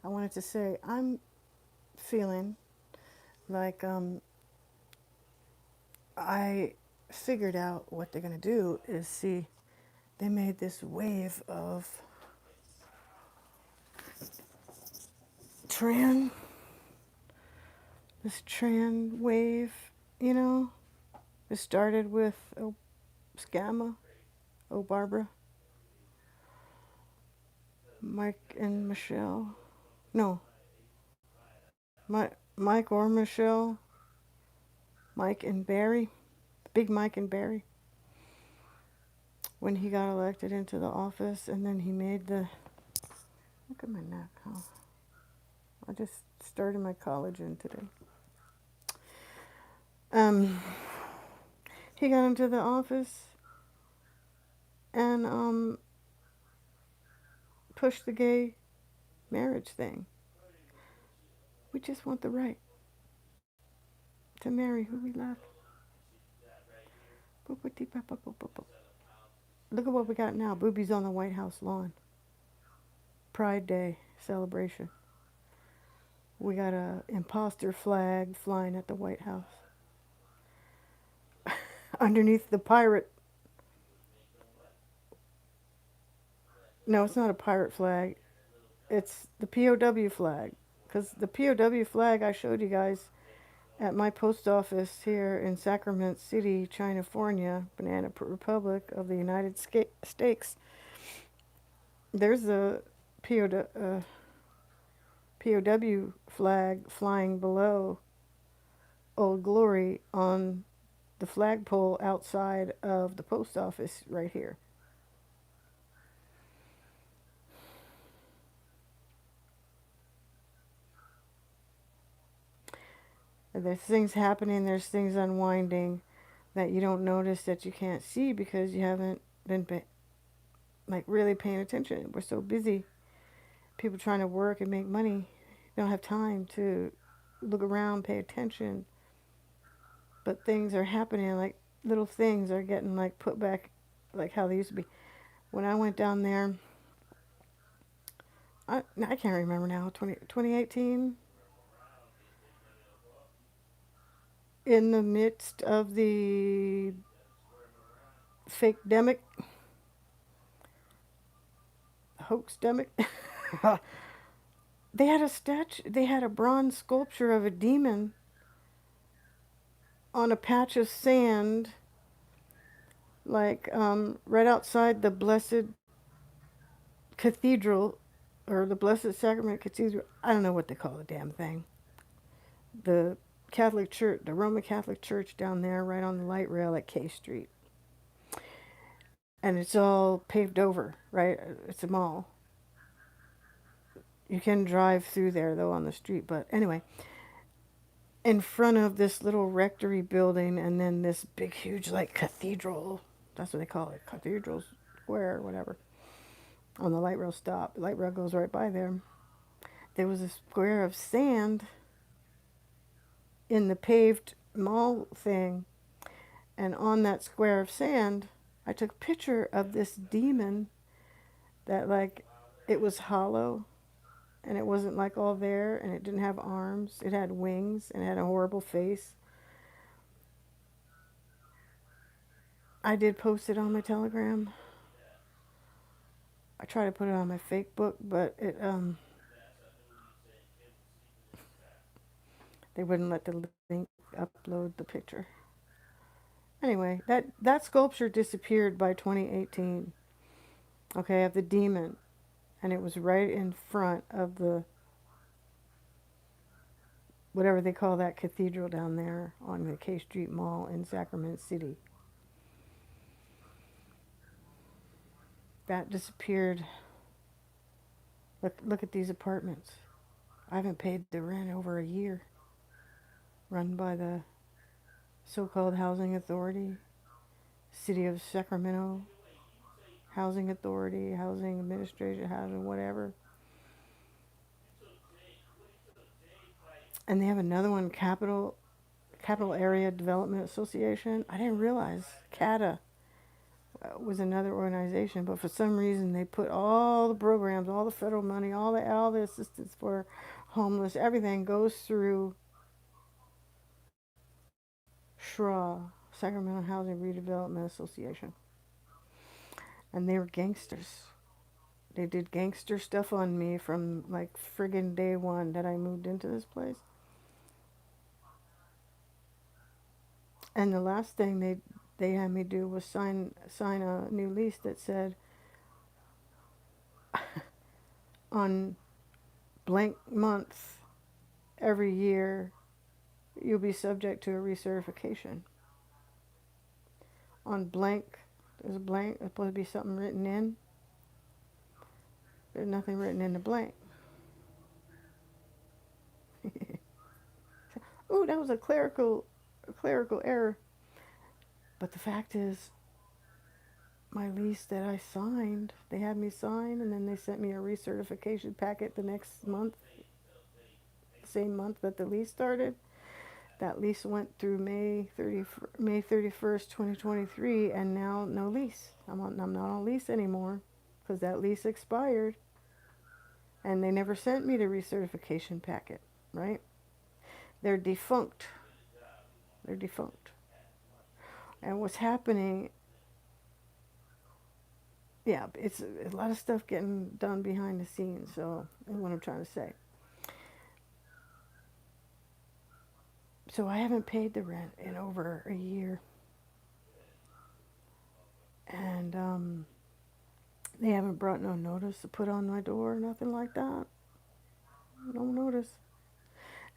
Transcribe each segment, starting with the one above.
I wanted to say I'm feeling like I figured out what they're gonna do is see they made this wave of tran this tran wave, you know. It started with Scamma, Barbara, Mike and Michelle. No, Mike or Michelle, Mike and Barry, Big Mike and Barry, when he got elected into the office, and then he made the. Look at my neck, huh? I just started my collagen today. Um, he got into the office and pushed the gay marriage thing. We just want the right to marry who we love. Look at what we got now. Boobies on the White House lawn. Pride Day celebration. We got a imposter flag flying at the White House. Underneath the pirate. No, it's not a pirate flag. It's the POW flag. Because the POW flag I showed you guys at my post office here in Sacramento City, California, Banana Republic of the United States, there's a POW flag flying below Old Glory on the flagpole outside of the post office right here. There's things happening, there's things unwinding that you don't notice, that you can't see because you haven't been like really paying attention. We're so busy, people trying to work and make money, don't have time to look around, pay attention. But things are happening, like little things are getting like put back like how they used to be. When I went down there, I can't remember now, 2018, in the midst of the fake demic, hoax demic, they had a statue, they had a bronze sculpture of a demon on a patch of sand, like right outside the Blessed Cathedral, or the Blessed Sacrament Cathedral. I don't know what they call the damn thing. The Catholic Church, the Roman Catholic Church down there, right on the light rail at K Street. And it's all paved over, right? It's a mall. You can drive through there though on the street, but anyway, in front of this little rectory building, and then this big, huge, like cathedral. That's what they call it, Cathedral Square, or whatever. On the light rail stop, the light rail goes right by there. There was a square of sand in the paved mall thing, and on that square of sand, I took a picture of this demon that, like, it was hollow, and it wasn't like all there, and it didn't have arms. It had wings and it had a horrible face. I did post it on my Telegram. I tried to put it on my fake book, but they wouldn't let the link upload the picture. Anyway, that sculpture disappeared by 2018. Okay, of the demon, and it was right in front of the whatever they call that cathedral down there on the K Street Mall in Sacramento City. That disappeared. Look at these apartments. I haven't paid the rent over a year. Run by the so-called housing authority, City of Sacramento Housing Authority, Housing Administration, Housing whatever. And they have another one, Capital Area Development Association. I didn't realize CATA was another organization, but for some reason they put all the programs, all the federal money, all the assistance for homeless, everything goes through SHRA, Sacramento Housing Redevelopment Association, and they were gangsters. They did gangster stuff on me from like friggin' day one that I moved into this place. And the last thing they had me do was sign a new lease that said on blank month every year you'll be subject to a recertification. On blank, there's a blank. There's supposed to be something written in. There's nothing written in the blank. Ooh, that was a clerical error. But the fact is, my lease that I signed, they had me sign, and then they sent me a recertification packet the next month, same month that the lease started. That lease went through May 31st, 2023, and now no lease. I'm not on lease anymore because that lease expired, and they never sent me the recertification packet. Right? They're defunct. They're defunct. And what's happening? Yeah, it's a lot of stuff getting done behind the scenes. So that's what I'm trying to say. So I haven't paid the rent in over a year, and they haven't brought no notice to put on my door, nothing like that. No notice.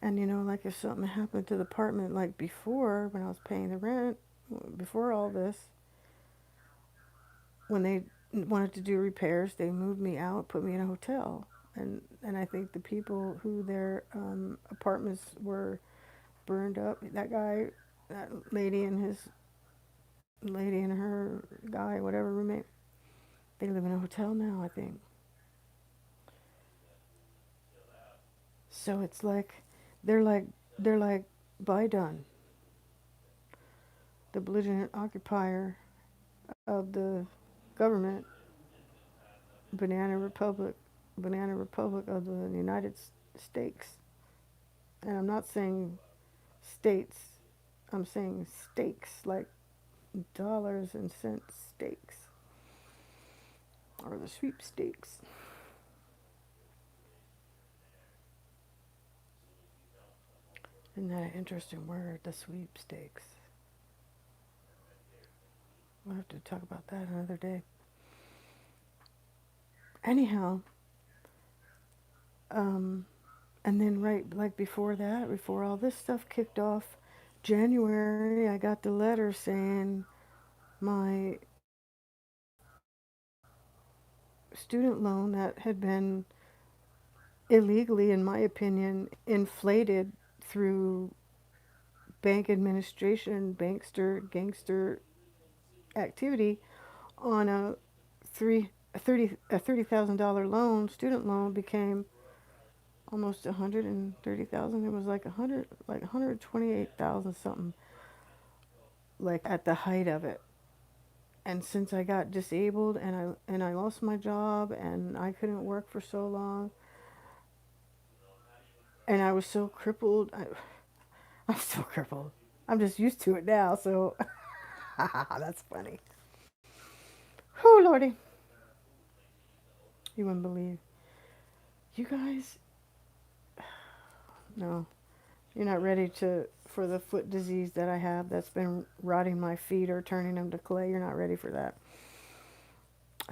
And like if something happened to the apartment, like before when I was paying the rent, before all this, when they wanted to do repairs, they moved me out, put me in a hotel, and I think the people who their apartments were burned up, that lady and her guy, whatever roommate, they live in a hotel now, I think. So it's like they're like they're like Biden, the belligerent occupier of the government, banana republic, banana republic of the United States. And I'm not saying states, I'm saying stakes, like dollars and cents stakes, or the sweepstakes. Isn't that an interesting word, the sweepstakes? We'll have to talk about that another day. Anyhow, um, and then right like before that, before all this stuff kicked off, January, I got the letter saying my student loan that had been illegally, in my opinion, inflated through bank administration, bankster, gangster activity on a $30,000 loan, student loan, became almost 130,000. It was like 128,000 something, like at the height of it. And since I got disabled and I lost my job and I couldn't work for so long, and I was so crippled, I'm still crippled. I'm just used to it now, so that's funny. Oh lordy, you wouldn't believe. You guys, no, you're not ready to for the foot disease that I have that's been rotting my feet or turning them to clay. You're not ready for that.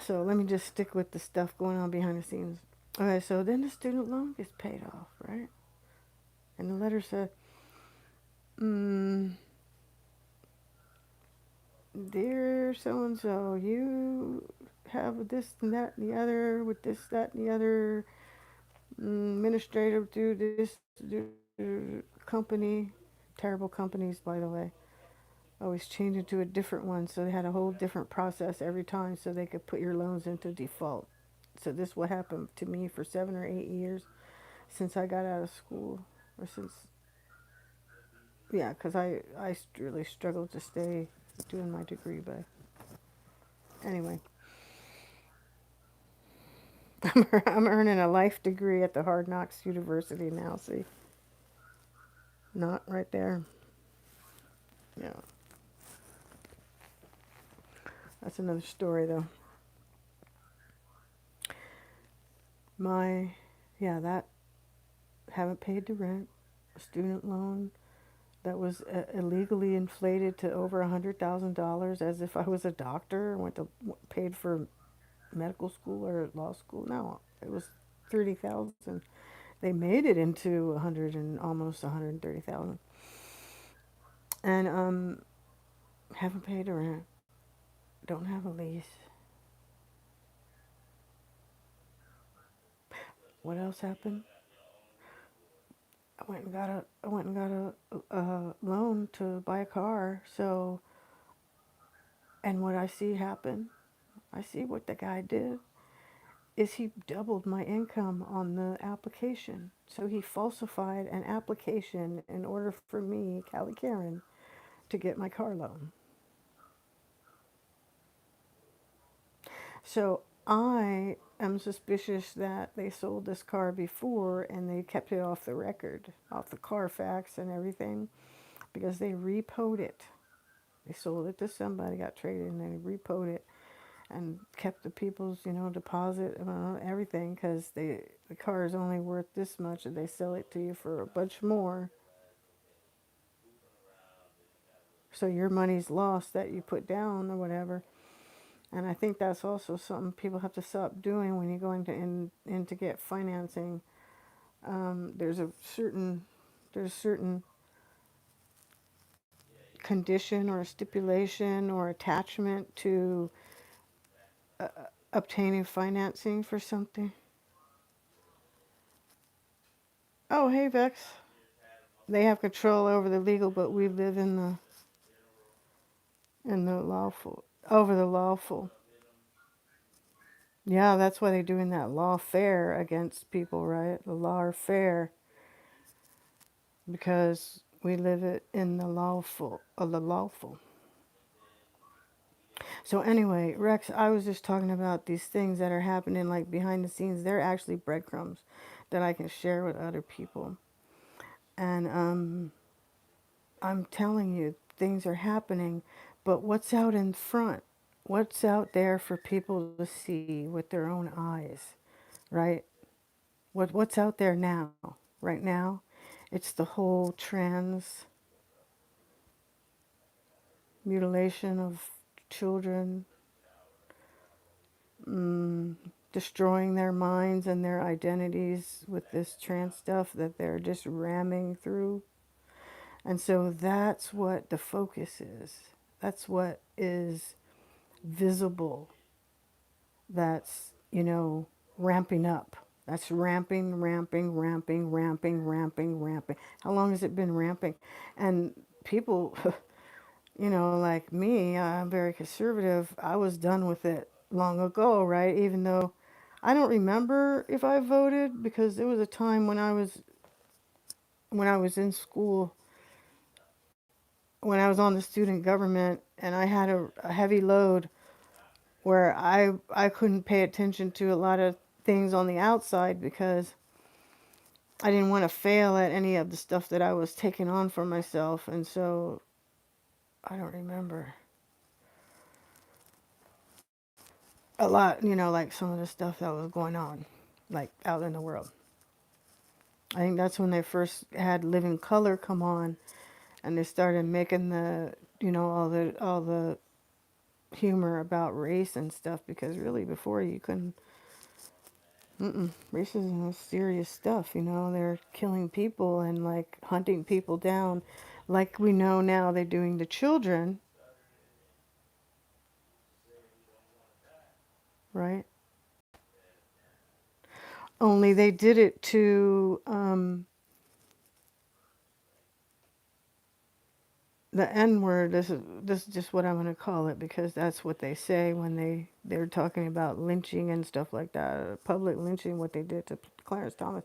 So let me just stick with the stuff going on behind the scenes. Okay, so then the student loan gets paid off, right? And the letter said, mm, "Dear so and so, you have this and that and the other with this, that, and the other administrative do this company, terrible companies, by the way, always change into a different one, so they had a whole different process every time so they could put your loans into default. So this what happened to me for 7 or 8 years since I got out of school, or since, yeah, because I really struggled to stay doing my degree, but Anyway, I'm earning a life degree at the Hard Knocks University now. See, not right there. Yeah, that's another story though. My, yeah, that haven't paid the rent, a student loan that was illegally inflated to over $100,000 as if I was a doctor. Went to paid for medical school or law school. No, it was 30,000. They made it into 100 and almost 130,000. And haven't paid the rent. Don't have a lease. What else happened? I went and got a loan to buy a car. So, and what I see happen, I see what the guy did is he doubled my income on the application. So he falsified an application in order for me, KaliKaren, to get my car loan. So I am suspicious that they sold this car before and they kept it off the record, off the Carfax and everything, because they repoed it. They sold it to somebody, got traded, and they repoed it and kept the people's, deposit, everything, because the car is only worth this much, and they sell it to you for a bunch more. So your money's lost that you put down or whatever. And I think that's also something people have to stop doing when you're going to in to get financing. There's a certain condition or stipulation or attachment to obtaining financing for something. Oh, hey Vex. They have control over the legal, but we live in the lawful, over the lawful. Yeah, that's why they're doing that lawfare against people, right? The lawfare, because we live it in the lawful, of the lawful. So anyway, Rex, I was just talking about these things that are happening like behind the scenes. They're actually breadcrumbs that I can share with other people. And I'm telling you, things are happening, but what's out in front? What's out there for people to see with their own eyes, right? What's out there now? Right now, it's the whole trans mutilation of children, mm, destroying their minds and their identities with this trans stuff that they're just ramming through. And so that's what the focus is. That's what is visible. That's, ramping up. That's ramping, ramping, ramping, ramping, ramping, ramping. How long has it been ramping? And people, like me, I'm very conservative. I was done with it long ago, right? Even though I don't remember if I voted because there was a time when I was in school, when I was on the student government and I had a heavy load where I couldn't pay attention to a lot of things on the outside because I didn't want to fail at any of the stuff that I was taking on for myself, and so I don't remember a lot, like some of the stuff that was going on, like out in the world. I think that's when they first had Living Color come on, and they started making all the humor about race and stuff because really before you couldn't. Racism is serious stuff, They're killing people and like hunting people down, like we know now they're doing to children, right? Only they did it to the N word. This is just what I'm going to call it because that's what they say when they're talking about lynching and stuff like that, public lynching, what they did to Clarence Thomas.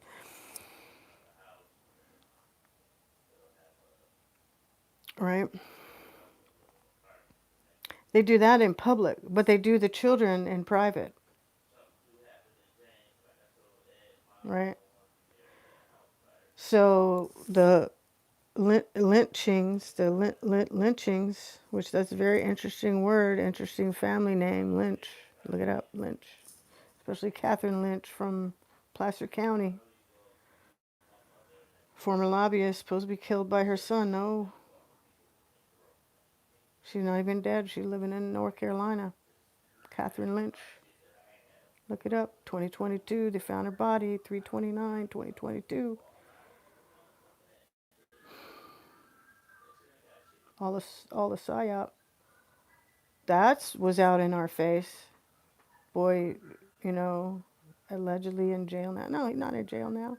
Right? They do that in public, but they do the children in private, right? So the lynchings, lynchings, which that's a very interesting word, interesting family name, Lynch. Look it up, Lynch. Especially Catherine Lynch from Placer County, former lobbyist, supposed to be killed by her son. No, she's not even dead. She's living in North Carolina. Catherine Lynch. Look it up. 2022. They found her body. 3/29, 2022. All the psyop. That was out in our face. Boy, you know, allegedly in jail now. No, he's not in jail now.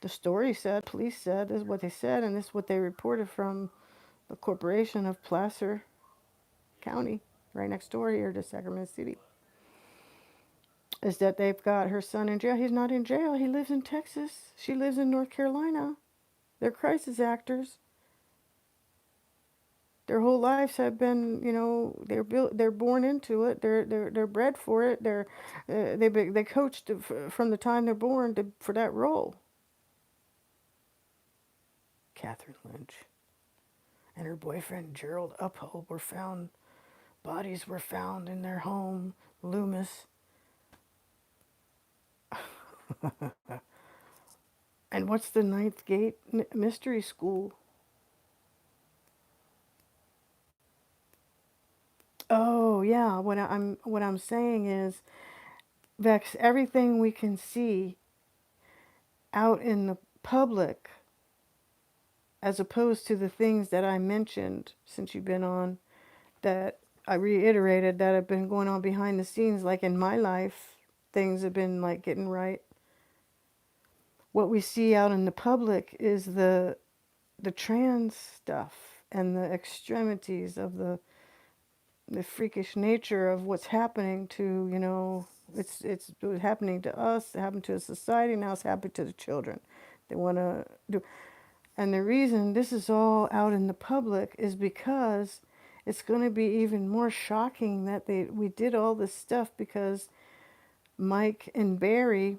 The story said, police said, this is what they said, and this is what they reported from the corporation of Placer County, right next door here to Sacramento City, is that they've got her son in jail. He's not in jail. He lives in Texas. She lives in North Carolina. They're crisis actors. Their whole lives have been, you know, they're born into it. They're bred for it. They coached from the time they're born for that role. Catherine Lynch and her boyfriend Gerald Uphold were found. Bodies were found in their home, Loomis. And what's the Ninth Gate Mystery School? Oh yeah, what I'm saying is, Vex, everything we can see out in the public, as opposed to the things that I mentioned since you've been on, that I reiterated that have been going on behind the scenes, like in my life, things have been like getting right. What we see out in the public is the trans stuff and the extremities of the freakish nature of what's happening to, you know, it's happening to us, it happened to a society, now it's happening to the children. They want to do, and the reason this is all out in the public is because it's going to be even more shocking that we did all this stuff because Mike and Barry,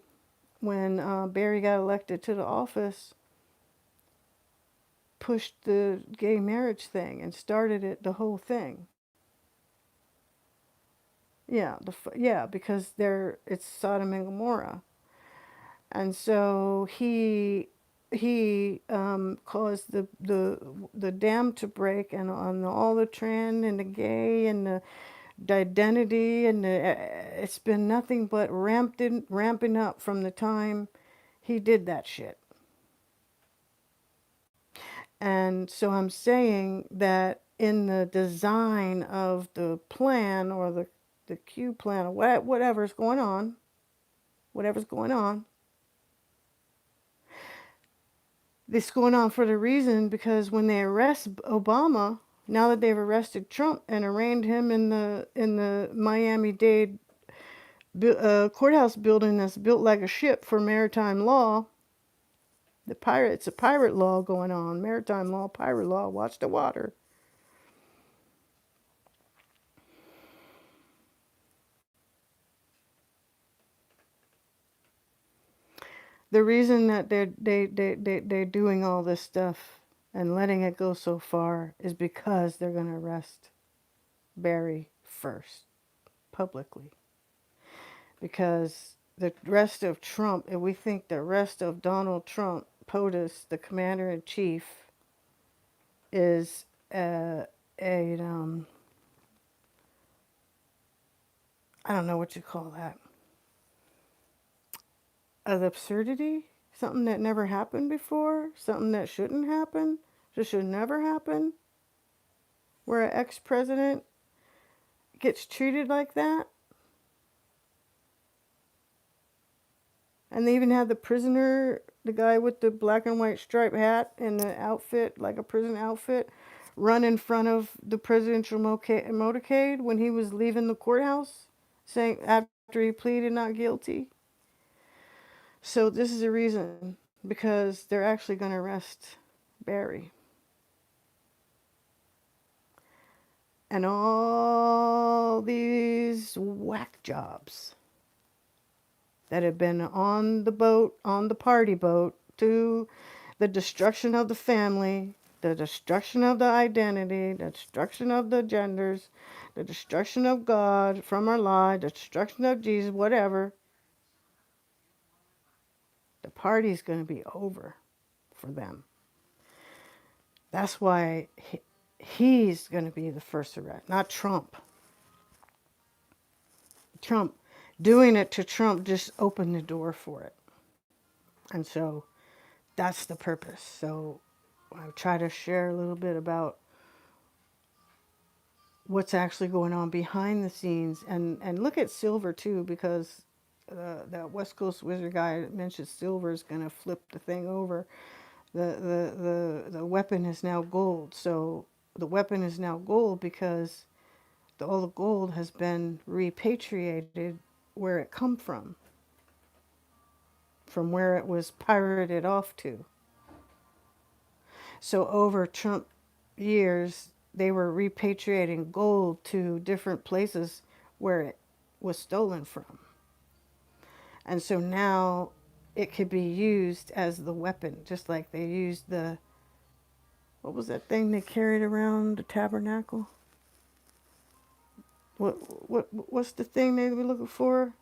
when Barry got elected to the office, pushed the gay marriage thing and started it, the whole thing. Yeah, yeah, because it's Sodom and Gomorrah, and so he caused the dam to break, and on all the trend and the gay and the identity and it's been nothing but ramping up from the time he did that shit. And so I'm saying that in the design of the plan or the Q plan or whatever's going on, this is going on for the reason because when they arrest Obama, now that they've arrested Trump and arraigned him in the Miami-Dade courthouse building that's built like a ship for maritime law, it's a pirate law going on, maritime law, pirate law, watch the water. The reason that they're doing all this stuff and letting it go so far is because they're going to arrest Barry first, publicly. Because the rest of Trump, if we think the rest of Donald Trump, POTUS, the commander in chief, is a I don't know what you call that, an absurdity, something that never happened before, something that shouldn't happen, just should never happen, where an ex-president gets treated like that. And they even had the prisoner, the guy with the black and white striped hat and the outfit, like a prison outfit, run in front of the presidential motorcade when he was leaving the courthouse, saying after he pleaded not guilty. So this is a reason, because they're actually going to arrest Barry. And all these whack jobs that have been on the boat, on the party boat, to the destruction of the family, the destruction of the identity, the destruction of the genders, the destruction of God from our lives, the destruction of Jesus, whatever, the party's going to be over for them. That's why he's going to be the first arrest, not Trump. Trump, doing it to Trump just opened the door for it. And so that's the purpose. So I'll try to share a little bit about what's actually going on behind the scenes, and look at silver too, because that West Coast Wizard guy mentioned silver is going to flip the thing over. The weapon is now gold. So the weapon is now gold because all the gold has been repatriated where it come from where it was pirated off to. So over Trump years, they were repatriating gold to different places where it was stolen from. And so now it could be used as the weapon, just like they used what was that thing they carried around the tabernacle? What's the thing they were looking for?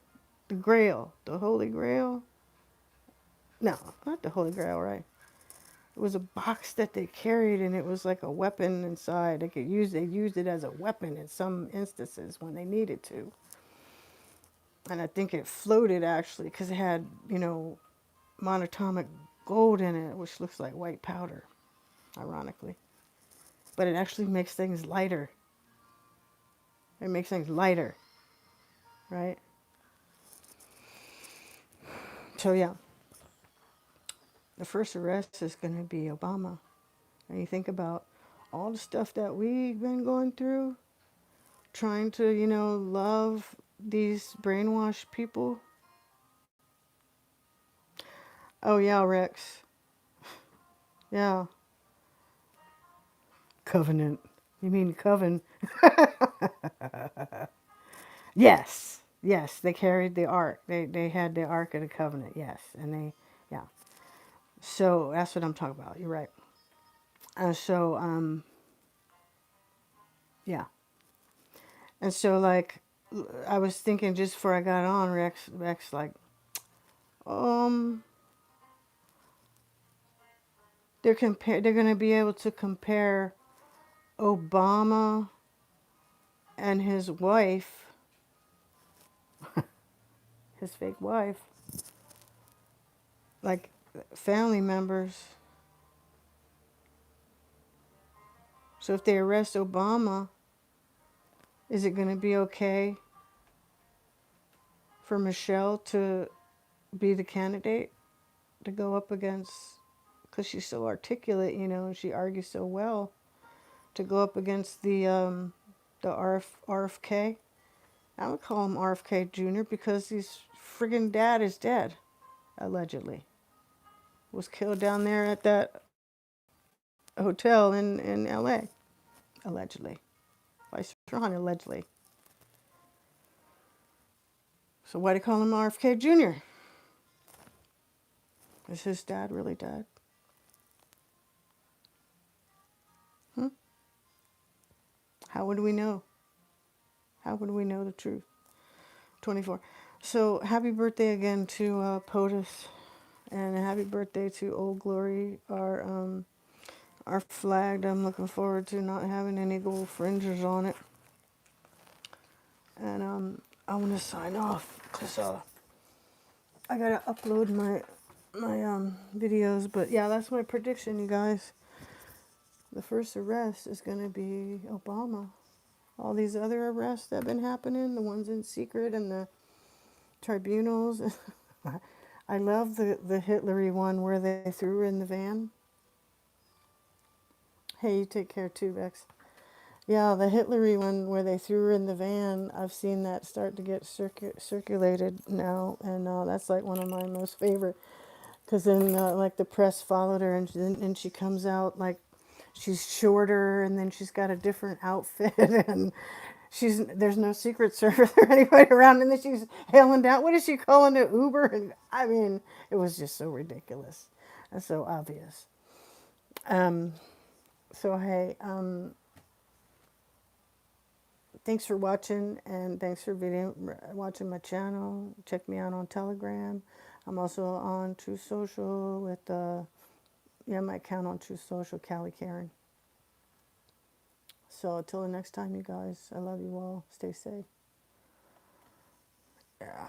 The Grail, the Holy Grail? No, not the Holy Grail, right? It was a box that they carried, and it was like a weapon inside. They used it as a weapon in some instances when they needed to. And I think it floated actually because it had, monatomic gold in it, which looks like white powder, ironically. But it actually makes things lighter. It makes things lighter, right? So yeah, the first arrest is going to be Obama. And you think about all the stuff that we've been going through, trying to, love these brainwashed people. Oh yeah, Rex. Yeah. Covenant. You mean coven? Yes. Yes, they carried the ark. They had the ark of the covenant. Yes, and yeah. So that's what I'm talking about. You're right. Yeah. And so like, I was thinking just before I got on, Rex, like, um, they're going to be able to compare Obama and his wife, his fake wife, like family members. So if they arrest Obama, is it going to be okay for Michelle to be the candidate to go up against, because she's so articulate, and she argues so well, to go up against the RFK? I would call him RFK Jr. because his friggin' dad is dead, allegedly. Was killed down there at that hotel in LA, allegedly. By Strahan, allegedly. So why do they call him RFK Jr.? Is his dad really dead? Hmm? How would we know? How would we know the truth? 24. So happy birthday again to POTUS, and happy birthday to Old Glory, our flag. I'm looking forward to not having any gold fringes on it. And I want to sign off because I gotta upload my videos. But yeah, that's my prediction, you guys. The first arrest is gonna be Obama. All these other arrests that have been happening, the ones in secret and the tribunals. I love the Hitlery one where they threw her in the van. Hey, you take care too, Vex. Yeah, the Hitlery one where they threw her in the van. I've seen that start to get circulated now, and that's like one of my most favorite. Because then, like, the press followed her, and she comes out like she's shorter, and then she's got a different outfit, and there's no Secret Service or anybody around, and then she's hailing down. What is she calling it, Uber? And I mean, it was just so ridiculous and so obvious. Um, so hey, thanks for watching, and thanks for watching my channel. Check me out on Telegram. I'm also on True Social with my account on True Social, KaliKaren. So until the next time, you guys, I love you all. Stay safe. Yeah.